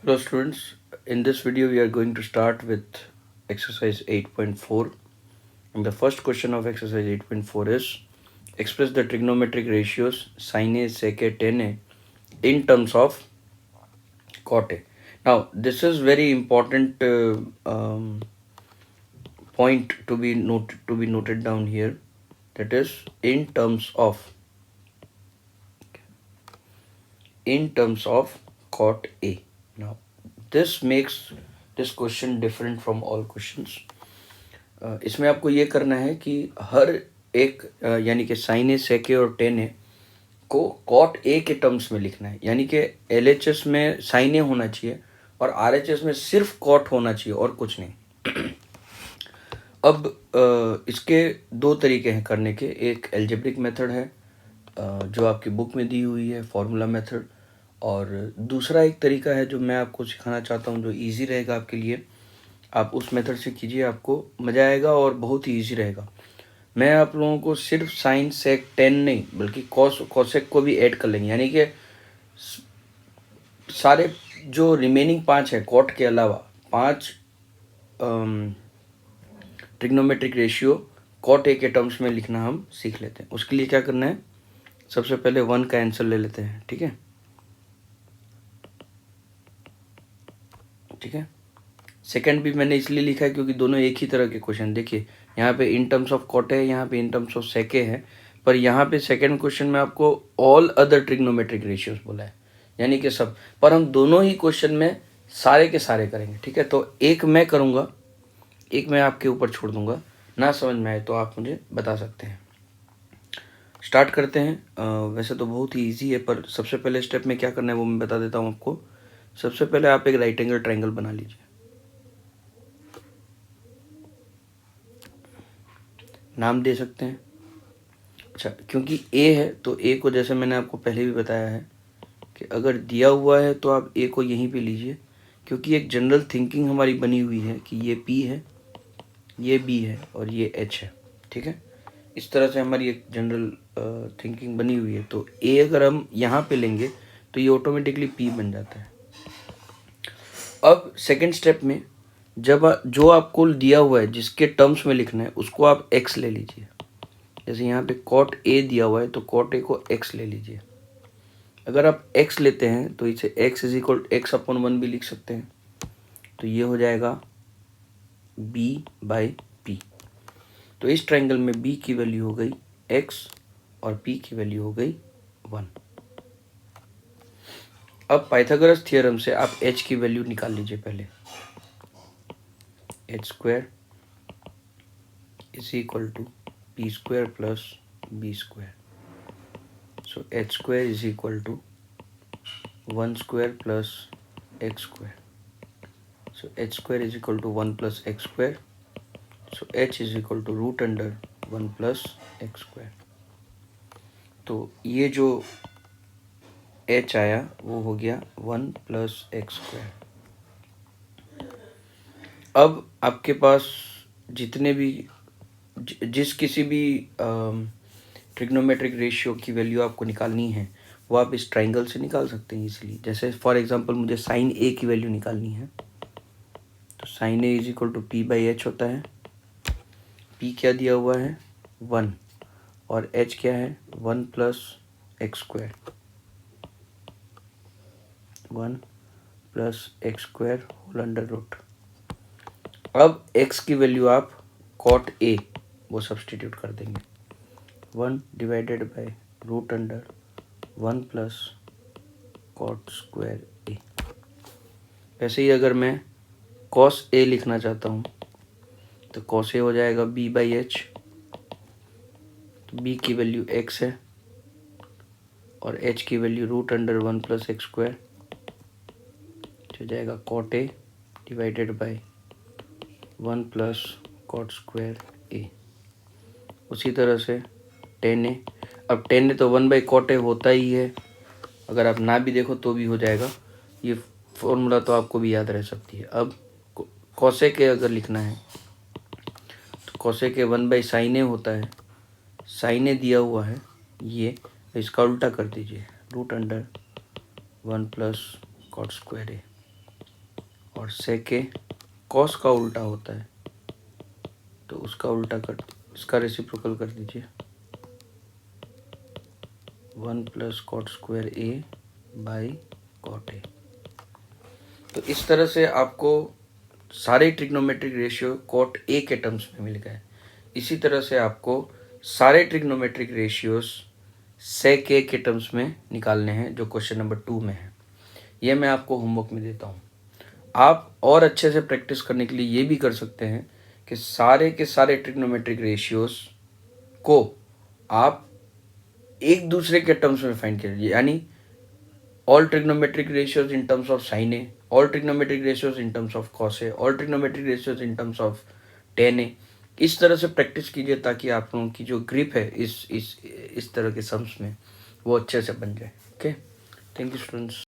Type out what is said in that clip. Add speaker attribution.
Speaker 1: Hello students, in this video we are going to start with exercise 8.4 and the first question of exercise 8.4 is express the trigonometric ratios sin A, sec A, tan A in terms of cot A. Now this is very important point to be noted down here, that is in terms of cot A. Now this makes this question different from all questions. इसमें आपको ये करना है कि हर एक यानी कि sign ए, सेक ए और टेन ए को कॉट ए के टर्म्स में लिखना है, यानी कि एलएचएस में साइन ए होना चाहिए और आरएचएस में सिर्फ कॉट होना चाहिए और कुछ नहीं। अब इसके दो तरीके हैं करने के। एक एल्जेब्रिक मेथड है जो आपकी बुक में दी हुई है, फॉर्मूला मेथड, और दूसरा एक तरीका है जो मैं आपको सिखाना चाहता हूँ जो इजी रहेगा आपके लिए। आप उस मेथड से कीजिए, आपको मज़ा आएगा और बहुत ही ईजी रहेगा। मैं आप लोगों को सिर्फ साइन सेक टेन नहीं बल्कि कॉसेक को भी ऐड कर लेंगे, यानी कि सारे जो रिमेनिंग 5 है कॉट के अलावा 5 ट्रिग्नोमेट्रिक रेशियो कॉट ए के टर्म्स में लिखना हम सीख लेते हैं। उसके लिए क्या करना है, सबसे पहले 1 का आंसर ले लेते हैं। ठीक है। सेकंड भी मैंने इसलिए लिखा है क्योंकि दोनों एक ही तरह के क्वेश्चन। देखिए यहाँ पे इन टर्म्स ऑफ कॉट है, यहाँ पे इन टर्म्स ऑफ सेक है, पर यहाँ पे सेकंड क्वेश्चन में आपको ऑल अदर ट्रिग्नोमेट्रिक रेशियोज बोला है, यानी कि सब। पर हम दोनों ही क्वेश्चन में सारे के सारे करेंगे। ठीक है, तो एक मैं करूँगा, एक मैं आपके ऊपर छोड़ दूंगा। ना समझ में आए तो आप मुझे बता सकते हैं। स्टार्ट करते हैं। वैसे तो बहुत ही ईजी है, पर सबसे पहले स्टेप में क्या करना है वो मैं बता देता हूँ आपको। सबसे पहले आप एक राइट एंगल ट्रायंगल बना लीजिए। नाम दे सकते हैं। अच्छा, क्योंकि ए है तो ए को, जैसे मैंने आपको पहले भी बताया है कि अगर दिया हुआ है तो आप ए को यहीं पे लीजिए, क्योंकि एक जनरल थिंकिंग हमारी बनी हुई है कि ये पी है, ये बी है और ये एच है। ठीक है, इस तरह से हमारी एक जनरल थिंकिंग बनी हुई है। तो ए अगर हम यहाँ पे लेंगे तो ये ऑटोमेटिकली पी बन जाता है। अब सेकेंड स्टेप में जब जो आपको दिया हुआ है जिसके टर्म्स में लिखना है उसको आप एक्स ले लीजिए। जैसे यहाँ पे कॉट ए दिया हुआ है तो कॉट ए को एक्स ले लीजिए। अगर आप एक्स लेते हैं तो इसे x is equal x upon 1 भी लिख सकते हैं, तो ये हो जाएगा बी बाई पी। तो इस ट्रायंगल में बी की वैल्यू हो गई एक्स और पी की वैल्यू हो गई 1। अब पाइथागोरस थ्योरम से आप एच की वैल्यू निकाल लीजिए पहले। H square is equal to P square plus B square. So H square is equal to 1 square plus x square. So H square is equal to 1 plus x square. So H is equal to root under 1 plus x square. तो ये जो H आया वो हो गया 1 plus x square. अब आपके पास जितने भी जिस किसी भी ट्रिग्नोमेट्रिक रेशियो की वैल्यू आपको निकालनी है वो आप इस ट्रायंगल से निकाल सकते हैं इजीली। जैसे फॉर एग्जांपल मुझे साइन ए की वैल्यू निकालनी है, तो sine A is equal to P by H होता है। पी क्या दिया हुआ है 1 और एच क्या है 1 plus x square. 1 plus x square whole under root. अब x की वैल्यू आप कॉट ए वो सब्सटीट्यूट कर देंगे। 1 divided by root under 1 plus cot square A. वैसे ही अगर मैं कॉस ए लिखना चाहता हूँ तो कॉस ए हो जाएगा बी बाई एच। तो बी की वैल्यू x है और h की value root under 1 plus x square, हो जाएगा cot A divided by 1 plus cot square A. उसी तरह से टेन ए। अब टेन ए तो 1 बाई कॉट ए होता ही है, अगर आप ना भी देखो तो भी हो जाएगा। ये फॉर्मूला तो आपको भी याद रह सकती है। अब कॉसे के अगर लिखना है तो कॉसे के 1 बाई साइन ए होता है। साइन ए दिया हुआ है ये, इसका उल्टा कर दीजिए root under 1 plus cot square A. और sec a cos का उल्टा होता है, तो उसका उल्टा कर, इसका रेसिप्रोकल कर दीजिए, 1 + cot² a by cot a। तो इस तरह से आपको सारे ट्रिग्नोमेट्रिक रेशियो cot a के टर्म्स में मिल गए। इसी तरह से आपको सारे ट्रिग्नोमेट्रिक रेशियोज sec a के टर्म्स में निकालने हैं, जो क्वेश्चन नंबर 2 में है। ये मैं आपको होमवर्क में देता हूँ। आप और अच्छे से प्रैक्टिस करने के लिए ये भी कर सकते हैं कि सारे के सारे ट्रिग्नोमेट्रिक रेशियोज को आप एक दूसरे के टर्म्स में फाइंड कीजिए, यानी all trigonometric ratios in terms of sin a, all trigonometric ratios in terms of cos a, all trigonometric ratios in terms of tan a। इस तरह से प्रैक्टिस कीजिए ताकि आप लोगों की जो ग्रिप है इस तरह के सम्स में वो अच्छे से बन जाए। Okay, thank you students.